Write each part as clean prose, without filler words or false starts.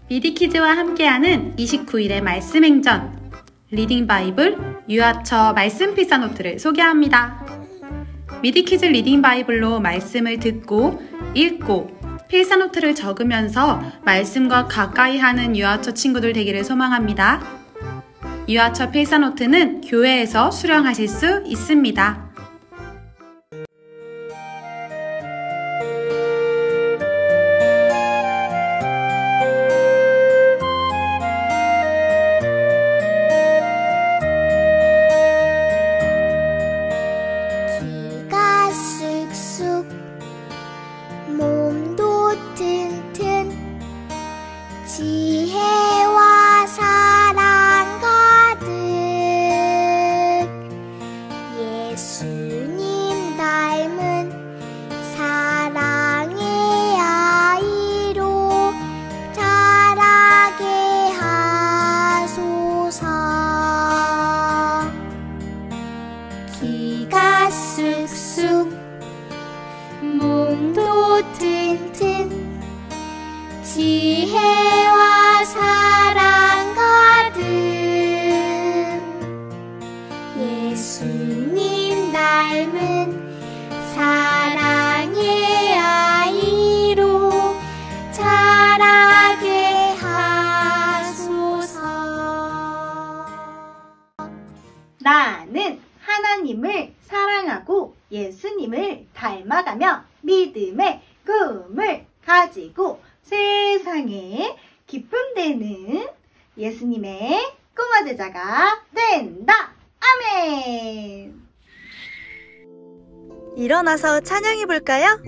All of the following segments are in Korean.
미디키즈와 함께하는 29일의 말씀행전 리딩 바이블 유아처 말씀 필사노트를 소개합니다. 미디키즈 리딩 바이블로 말씀을 듣고 읽고 필사노트를 적으면서 말씀과 가까이 하는 유아처 친구들 되기를 소망합니다. 유아처 필사노트는 교회에서 수령하실 수 있습니다. 몸도 튼튼 지혜와 사랑 가득 예수님 닮은 사랑의 아이로 자라게 하소서. 키가 쑥쑥 몸도 튼튼 지혜와 사랑 가득 예수님 닮은 사랑의 아이로 자라게 하소서. 나는 하나님을 사랑하고 예수님을 닮아가며 믿음의 꿈을 가지고 세상에 기쁨 되는 예수님의 꼬마 제자가 된다. 아멘. 일어나서 찬양해 볼까요?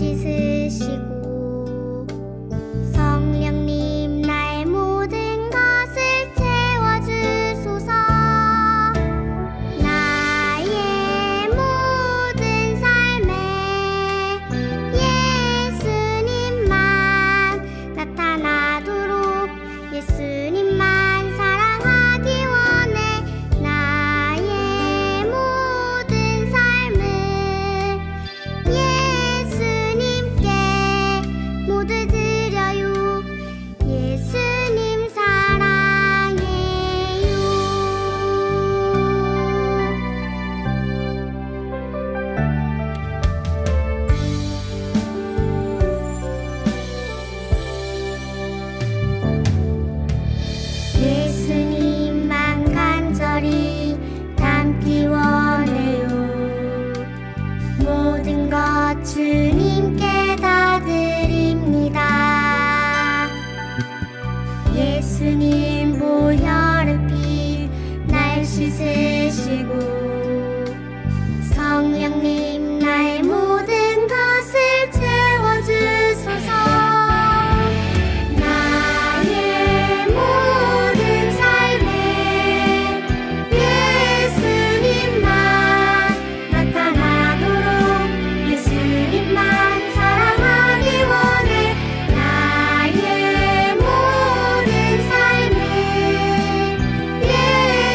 씻으시고 성령님 나의 모든 것을 채워주소서. 나의 모든 삶에 예수님만 나타나도록 예수님만 사랑하기 원해. 나의 모든 삶을 예수님께 모두 드려요. 예수님 사랑해요. 예수님만 간절히 닮기 원해요. 모든 것 주님께 다 드립니다. 예수님 보혈의 피 날 씻으시고 성령님 나의 모든 것을 채워주소서. 나의 모든 삶에 예수님만 나타나도록 예수님만 사랑하기 원해. 나의 모든 삶을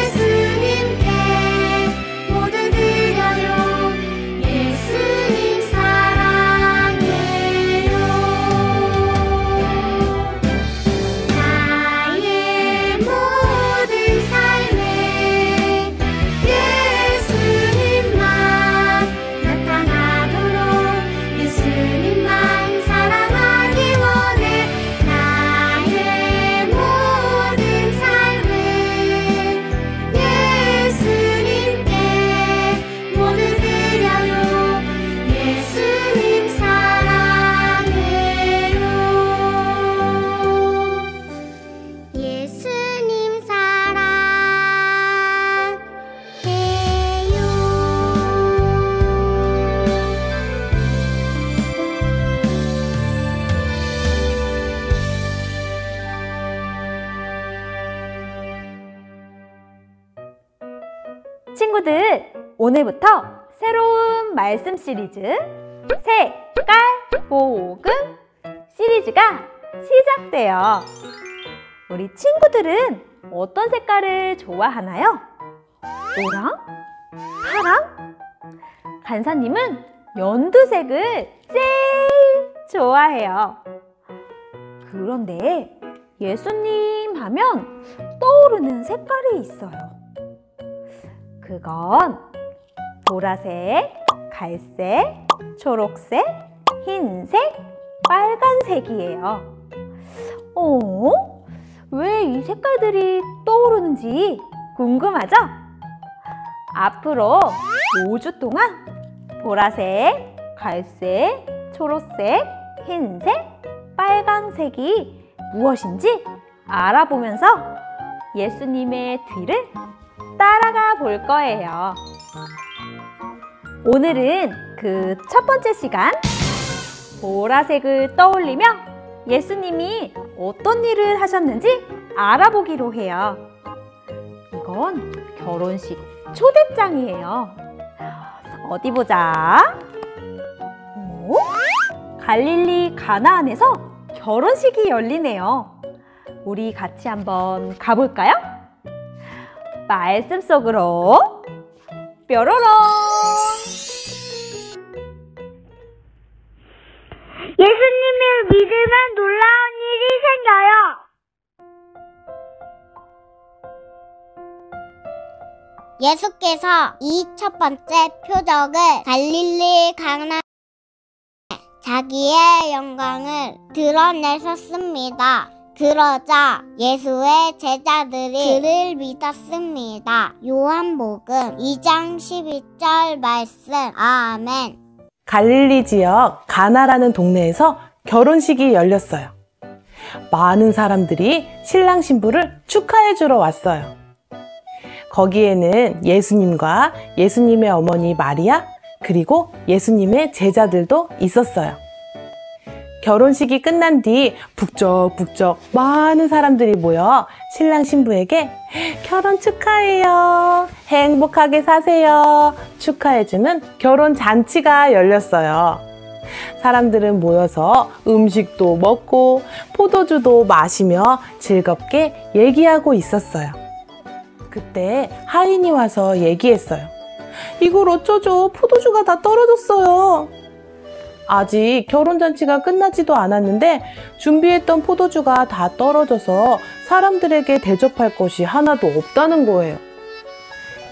예수님께 모두 드려요. 예수님 사랑해요. 나의 모든 삶에 예수님만 나타나도록 예수님만 사랑하기 원해. 나의 모든 삶을 예수님께 모두 드려요. 예수님 사랑해요. 예수님 사랑해요. 친구들, 오늘부터 새로운 말씀 시리즈 색깔 복음 시리즈가 시작돼요. 우리 친구들은 어떤 색깔을 좋아하나요? 노랑? 파랑? 간사님은 연두색을 제일 좋아해요. 그런데 예수님 하면 떠오르는 색깔이 있어요. 그건 보라색, 갈색, 초록색, 흰색, 빨간색이에요. 왜 이 색깔들이 떠오르는지 궁금하죠? 앞으로 5주 동안 보라색, 갈색, 초록색, 흰색, 빨간색이 무엇인지 알아보면서 예수님의 뒤를 따라가 볼 거예요. 오늘은 그 첫 번째 시간, 보라색을 떠올리며 예수님이 어떤 일을 하셨는지 알아보기로 해요. 이건 결혼식 초대장이에요. 어디 보자. 갈릴리 가나안에서 결혼식이 열리네요. 우리 같이 한번 가볼까요? 말씀 속으로 뾰로롱! 예수님을 믿으면 놀라운 일이 생겨요. 예수께서 이 첫 번째 표적을 갈릴리 가나안에 자기의 영광을 드러내셨습니다. 그러자 예수의 제자들이 그를 믿었습니다. 요한복음 2장 12절 말씀. 아멘. 갈릴리 지역 가나라는 동네에서 결혼식이 열렸어요. 많은 사람들이 신랑 신부를 축하해 주러 왔어요. 거기에는 예수님과 예수님의 어머니 마리아, 그리고 예수님의 제자들도 있었어요. 결혼식이 끝난 뒤 북적북적 많은 사람들이 모여 신랑 신부에게 결혼 축하해요, 행복하게 사세요 축하해주는 결혼 잔치가 열렸어요. 사람들은 모여서 음식도 먹고 포도주도 마시며 즐겁게 얘기하고 있었어요. 그때 하인이 와서 얘기했어요. 이걸 어쩌죠? 포도주가 다 떨어졌어요. 아직 결혼잔치가 끝나지도 않았는데 준비했던 포도주가 다 떨어져서 사람들에게 대접할 것이 하나도 없다는 거예요.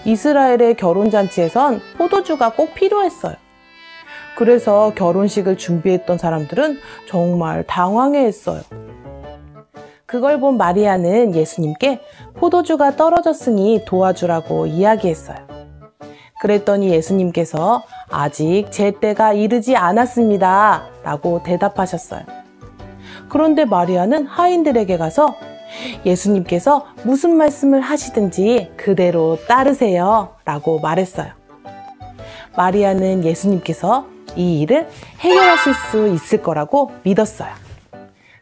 이스라엘의 결혼잔치에선 포도주가 꼭 필요했어요. 그래서 결혼식을 준비했던 사람들은 정말 당황해했어요. 그걸 본 마리아는 예수님께 포도주가 떨어졌으니 도와주라고 이야기했어요. 그랬더니 예수님께서 아직 제 때가 이르지 않았습니다 라고 대답하셨어요. 그런데 마리아는 하인들에게 가서 예수님께서 무슨 말씀을 하시든지 그대로 따르세요 라고 말했어요. 마리아는 예수님께서 이 일을 해결하실 수 있을 거라고 믿었어요.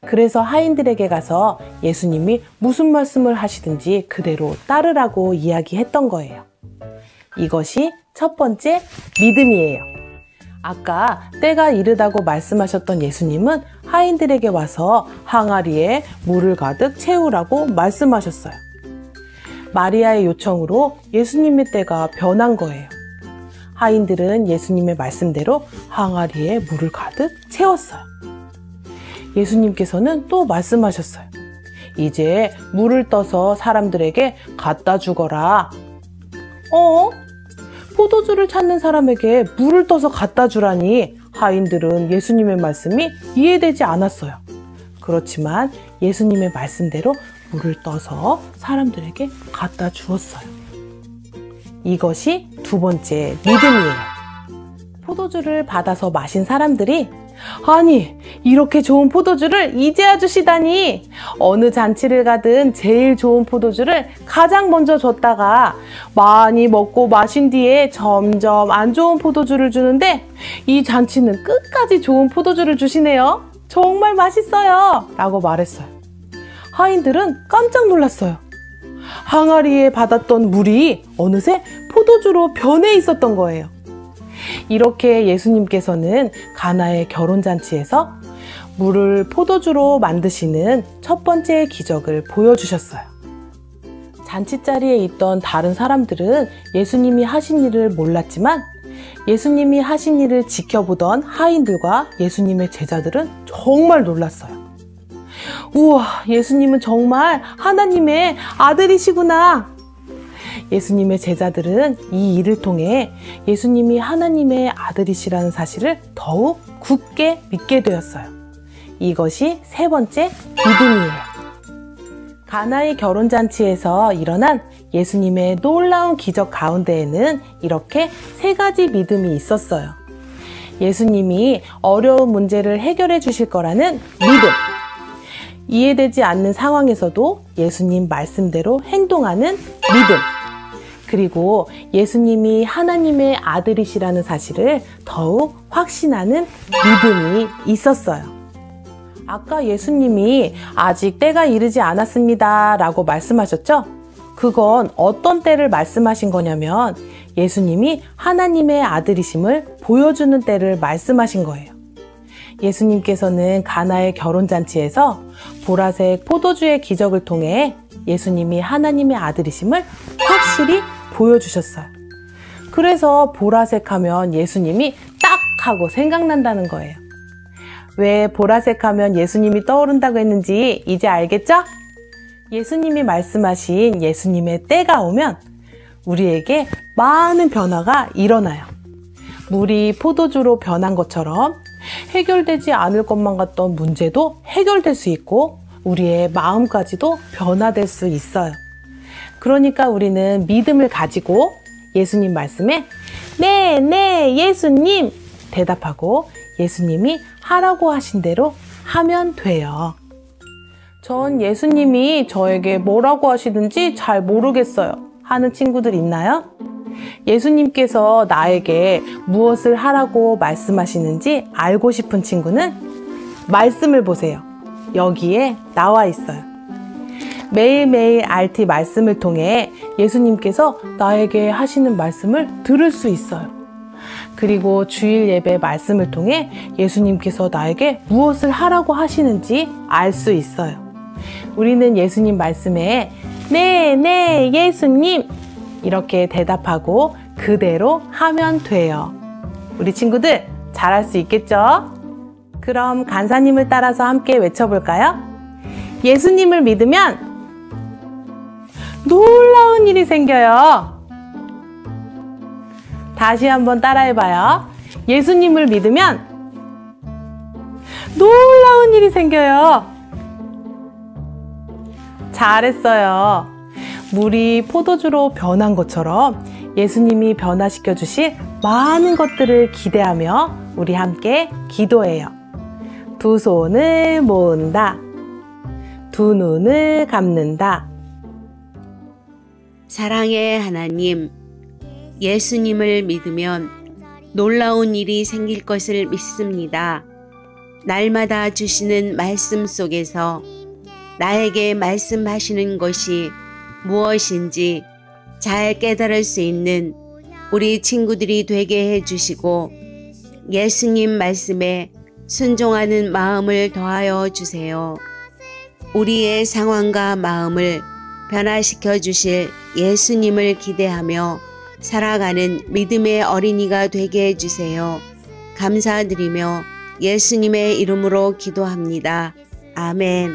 그래서 하인들에게 가서 예수님이 무슨 말씀을 하시든지 그대로 따르라고 이야기했던 거예요. 이것이 첫 번째 믿음이에요. 아까 때가 이르다고 말씀하셨던 예수님은 하인들에게 와서 항아리에 물을 가득 채우라고 말씀하셨어요. 마리아의 요청으로 예수님의 때가 변한 거예요. 하인들은 예수님의 말씀대로 항아리에 물을 가득 채웠어요. 예수님께서는 또 말씀하셨어요. 이제 물을 떠서 사람들에게 갖다 주거라. 포도주를 찾는 사람에게 물을 떠서 갖다 주라니 하인들은 예수님의 말씀이 이해되지 않았어요. 그렇지만 예수님의 말씀대로 물을 떠서 사람들에게 갖다 주었어요. 이것이 두 번째 믿음이에요. 포도주를 받아서 마신 사람들이 아니, 이렇게 좋은 포도주를 이제야 주시다니! 어느 잔치를 가든 제일 좋은 포도주를 가장 먼저 줬다가 많이 먹고 마신 뒤에 점점 안 좋은 포도주를 주는데 이 잔치는 끝까지 좋은 포도주를 주시네요. 정말 맛있어요! 라고 말했어요. 하인들은 깜짝 놀랐어요. 항아리에 받았던 물이 어느새 포도주로 변해 있었던 거예요. 이렇게 예수님께서는 가나의 결혼잔치에서 물을 포도주로 만드시는 첫 번째 기적을 보여주셨어요. 잔치자리에 있던 다른 사람들은 예수님이 하신 일을 몰랐지만 예수님이 하신 일을 지켜보던 하인들과 예수님의 제자들은 정말 놀랐어요. 우와, 예수님은 정말 하나님의 아들이시구나. 예수님의 제자들은 이 일을 통해 예수님이 하나님의 아들이시라는 사실을 더욱 굳게 믿게 되었어요. 이것이 세 번째 믿음이에요. 가나의 결혼잔치에서 일어난 예수님의 놀라운 기적 가운데에는 이렇게 세 가지 믿음이 있었어요. 예수님이 어려운 문제를 해결해 주실 거라는 믿음, 이해되지 않는 상황에서도 예수님 말씀대로 행동하는 믿음, 그리고 예수님이 하나님의 아들이시라는 사실을 더욱 확신하는 믿음이 있었어요. 아까 예수님이 아직 때가 이르지 않았습니다 라고 말씀하셨죠? 그건 어떤 때를 말씀하신 거냐면 예수님이 하나님의 아들이심을 보여주는 때를 말씀하신 거예요. 예수님께서는 가나의 결혼잔치에서 보라색 포도주의 기적을 통해 예수님이 하나님의 아들이심을 확실히 보여주셨어요. 그래서 보라색 하면 예수님이 딱 하고 생각난다는 거예요. 왜 보라색 하면 예수님이 떠오른다고 했는지 이제 알겠죠? 예수님이 말씀하신 예수님의 때가 오면 우리에게 많은 변화가 일어나요. 물이 포도주로 변한 것처럼 해결되지 않을 것만 같던 문제도 해결될 수 있고 우리의 마음까지도 변화될 수 있어요. 그러니까 우리는 믿음을 가지고 예수님 말씀에 네, 예수님 대답하고 예수님이 하라고 하신 대로 하면 돼요. 전 예수님이 저에게 뭐라고 하시든지 잘 모르겠어요 하는 친구들 있나요? 예수님께서 나에게 무엇을 하라고 말씀하시는지 알고 싶은 친구는 말씀을 보세요. 여기에 나와 있어요. 매일매일 RT 말씀을 통해 예수님께서 나에게 하시는 말씀을 들을 수 있어요. 그리고 주일 예배 말씀을 통해 예수님께서 나에게 무엇을 하라고 하시는지 알 수 있어요. 우리는 예수님 말씀에 네, 예수님 이렇게 대답하고 그대로 하면 돼요. 우리 친구들 잘할 수 있겠죠? 그럼 간사님을 따라서 함께 외쳐볼까요? 예수님을 믿으면 놀라운 일이 생겨요. 다시 한번 따라해봐요. 예수님을 믿으면 놀라운 일이 생겨요. 잘했어요. 물이 포도주로 변한 것처럼 예수님이 변화시켜 주실 많은 것들을 기대하며 우리 함께 기도해요. 두 손을 모은다. 두 눈을 감는다. 사랑의 하나님, 예수님을 믿으면 놀라운 일이 생길 것을 믿습니다. 날마다 주시는 말씀 속에서 나에게 말씀하시는 것이 무엇인지 잘 깨달을 수 있는 우리 친구들이 되게 해주시고 예수님 말씀에 순종하는 마음을 더하여 주세요. 우리의 상황과 마음을 변화시켜 주실 예수님을 기대하며 살아가는 믿음의 어린이가 되게 해주세요. 감사드리며 예수님의 이름으로 기도합니다. 아멘.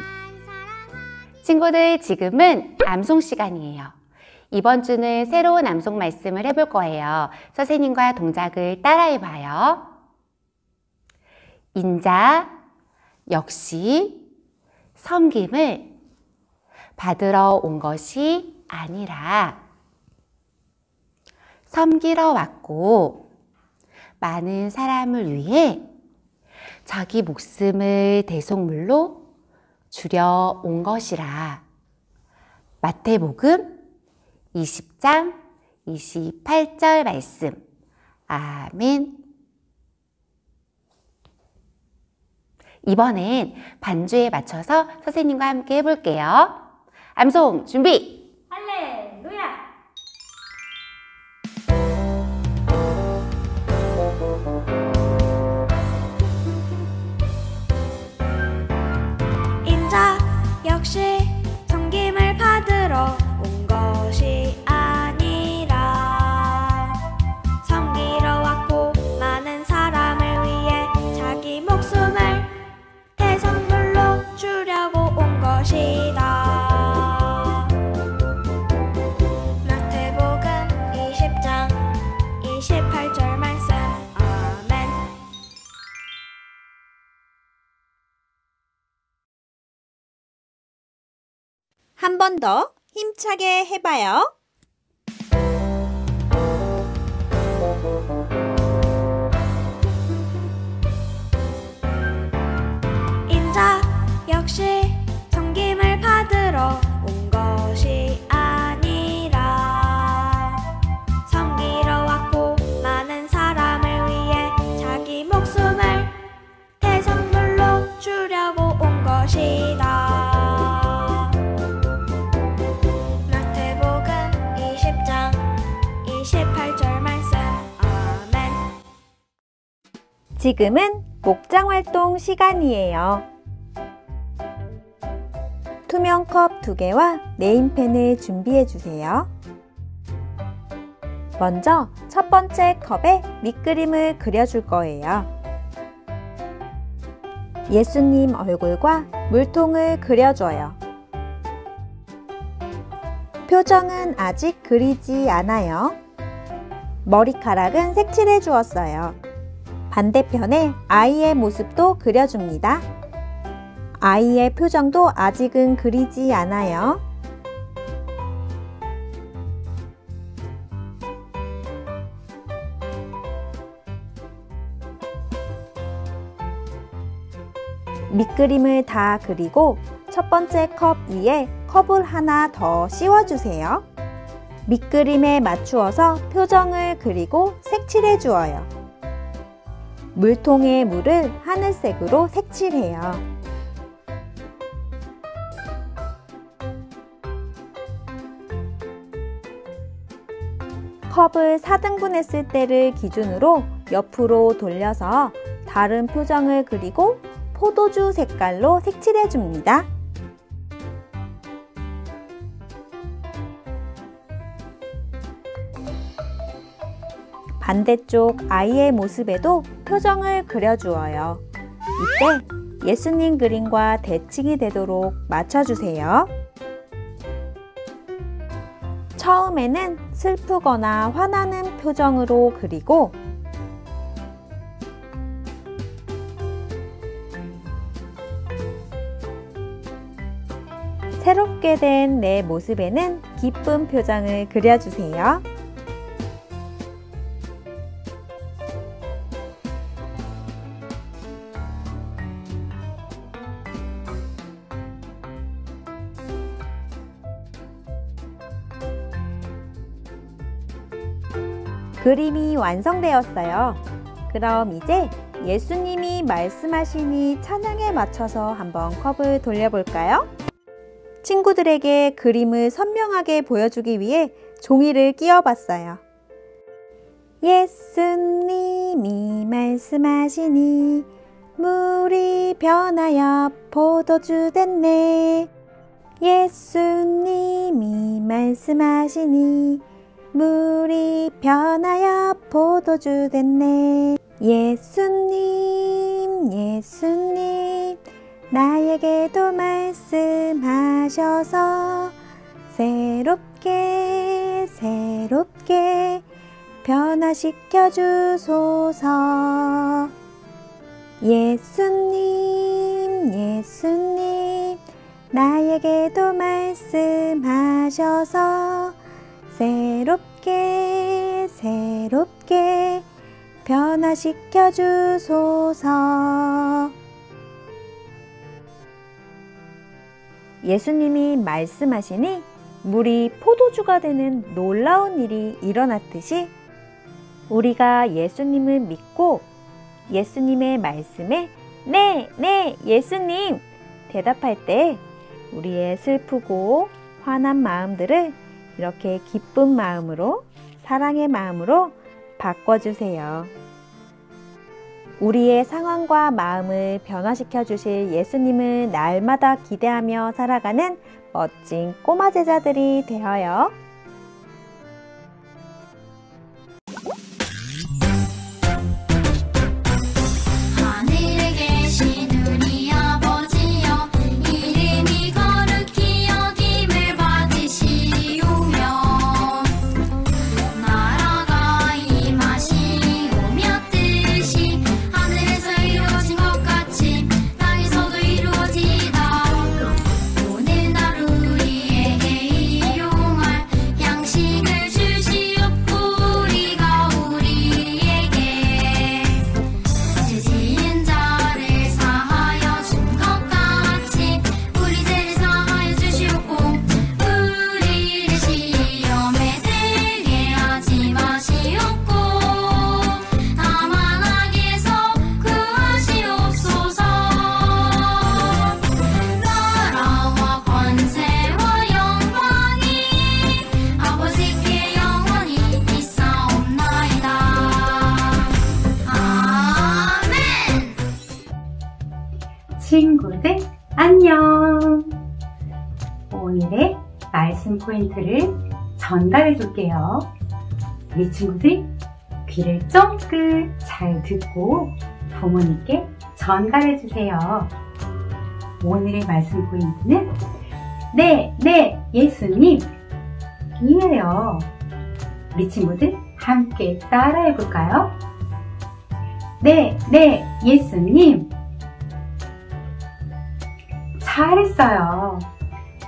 친구들, 지금은 암송 시간이에요. 이번 주는 새로운 암송 말씀을 해볼 거예요. 선생님과 동작을 따라해봐요. 인자 역시 섬김을 받으러 온 것이 아니라 섬기러 왔고 많은 사람을 위해 자기 목숨을 대속물로 주려 온 것이라. 마태복음 20장 28절 말씀. 아멘. 이번엔 반주에 맞춰서 선생님과 함께 해볼게요. 암송 준비! 할렐루야! 인자 역시 섬김을 받으러 온 것이 아니라 섬기러 왔고 많은 사람을 위해 자기 목숨을 대성물로 주려고 온 것이다. 마태복음 20장 28절 말씀. 아멘. 한 번 더 힘차게 해봐요. 인자 역시 섬김을 받으러 온 것이 아니라 섬기러 왔고 많은 사람을 위해 자기 목숨을 대성물로 주려고 온 것이다. 마태복음 20장 28절 말씀. 아멘. 지금은 목장활동 시간이에요. 투명 컵 2개와 네임펜을 준비해 주세요. 먼저 첫 번째 컵에 밑그림을 그려줄 거예요. 예수님 얼굴과 물통을 그려줘요. 표정은 아직 그리지 않아요. 머리카락은 색칠해 주었어요. 반대편에 아이의 모습도 그려줍니다. 아이의 표정도 아직은 그리지 않아요. 밑그림을 다 그리고 첫 번째 컵 위에 컵을 하나 더 씌워주세요. 밑그림에 맞추어서 표정을 그리고 색칠해 주어요. 물통의 물을 하늘색으로 색칠해요. 컵을 4등분 했을 때를 기준으로 옆으로 돌려서 다른 표정을 그리고 포도주 색깔로 색칠해 줍니다. 반대쪽 아이의 모습에도 표정을 그려주어요. 이때 예수님 그림과 대칭이 되도록 맞춰주세요. 처음에는 슬프거나 화나는 표정으로 그리고 새롭게 된 내 모습에는 기쁜 표정을 그려주세요. 그림이 완성되었어요. 그럼 이제 예수님이 말씀하시니 찬양에 맞춰서 한번 컵을 돌려볼까요? 친구들에게 그림을 선명하게 보여주기 위해 종이를 끼워봤어요. 예수님이 말씀하시니 물이 변하여 포도주 됐네. 예수님이 말씀하시니 물이 변하여 포도주 됐네. 예수님, 예수님, 나에게도 말씀하셔서 새롭게, 새롭게 변화시켜 주소서. 예수님, 예수님, 나에게도 말씀하셔서 새롭게, 새롭게 변화시켜 주소서. 예수님이 말씀하시니 물이 포도주가 되는 놀라운 일이 일어났듯이 우리가 예수님을 믿고 예수님의 말씀에 네, 네, 예수님 대답할 때 우리의 슬프고 화난 마음들을 이렇게 기쁜 마음으로, 사랑의 마음으로 바꿔주세요. 우리의 상황과 마음을 변화시켜 주실 예수님을 날마다 기대하며 살아가는 멋진 꼬마 제자들이 되어요. 친구들 안녕! 오늘의 말씀 포인트를 전달해 줄게요. 우리 친구들 귀를 쫑긋 잘 듣고 부모님께 전달해 주세요. 오늘의 말씀 포인트는 네, 네, 예수님 이에요. 우리 친구들 함께 따라해 볼까요? 네, 네, 예수님. 잘했어요.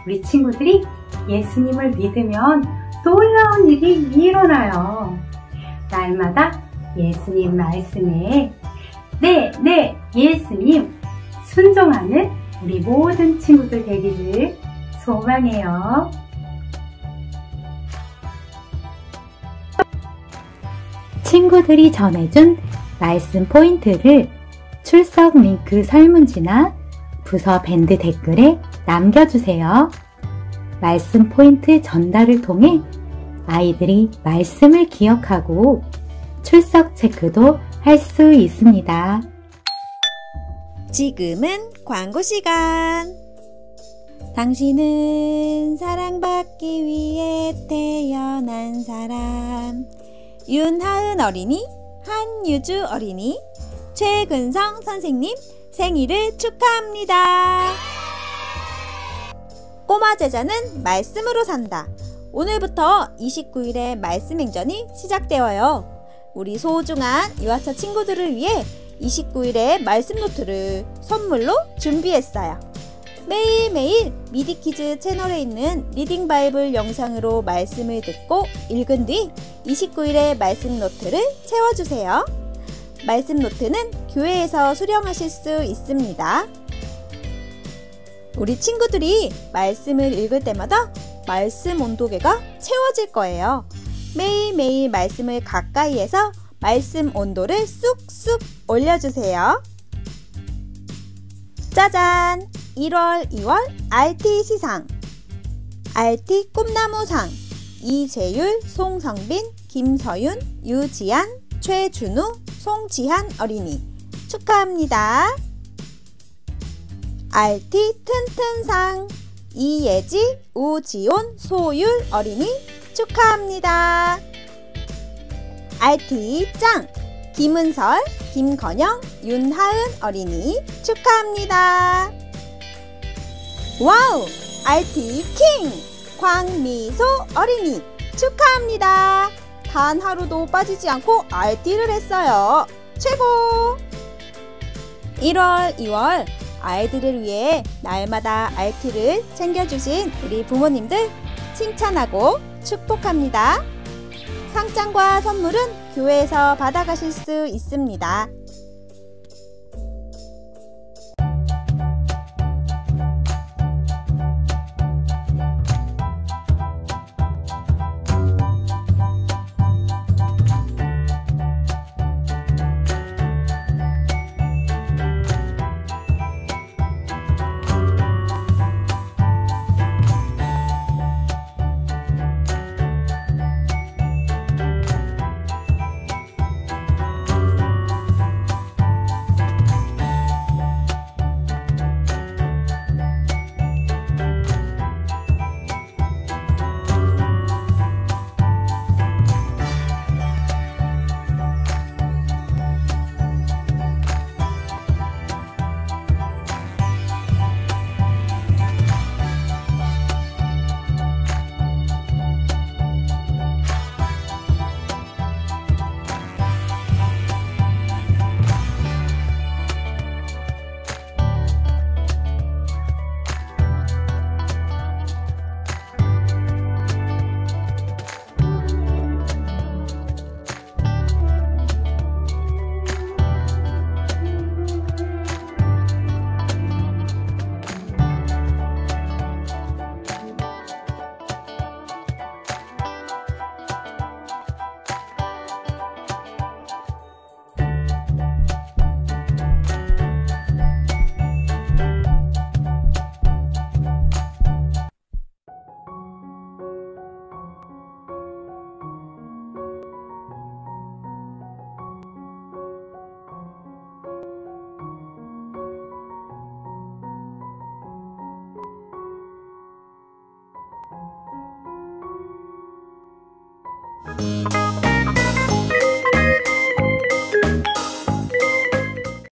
우리 친구들이 예수님을 믿으면 놀라운 일이 일어나요. 날마다 예수님 말씀에 네, 네, 예수님 순종하는 우리 모든 친구들 되기를 소망해요. 친구들이 전해준 말씀 포인트를 출석 링크 설문지나 부서 밴드 댓글에 남겨주세요. 말씀 포인트 전달을 통해 아이들이 말씀을 기억하고 출석 체크도 할 수 있습니다. 지금은 광고 시간. 당신은 사랑받기 위해 태어난 사람. 윤하은 어린이, 한유주 어린이, 최근성 선생님 생일을 축하합니다. 꼬마 제자는 말씀으로 산다. 오늘부터 29일의 말씀 행전이 시작되어요. 우리 소중한 유아차 친구들을 위해 29일의 말씀 노트를 선물로 준비했어요. 매일매일 미디키즈 채널에 있는 리딩 바이블 영상으로 말씀을 듣고 읽은 뒤 29일의 말씀 노트를 채워주세요. 말씀 노트는 교회에서 수령하실 수 있습니다. 우리 친구들이 말씀을 읽을 때마다 말씀 온도계가 채워질 거예요. 매일매일 말씀을 가까이 해서 말씀 온도를 쑥쑥 올려주세요. 짜잔! 1월, 2월 RT 시상. RT 꿈나무상. 이재율, 송성빈, 김서윤, 유지안, 최준우, 송지한 어린이 축하합니다. RT 튼튼상. 이예지, 우지온, 소율 어린이 축하합니다. RT 짱. 김은설, 김건영, 윤하은 어린이 축하합니다. 와우! RT 킹! 광미소 어린이 축하합니다. 단 하루도 빠지지 않고 RT를 했어요. 최고! 1월, 2월 아이들을 위해 날마다 RT를 챙겨주신 우리 부모님들 칭찬하고 축복합니다. 상장과 선물은 교회에서 받아가실 수 있습니다.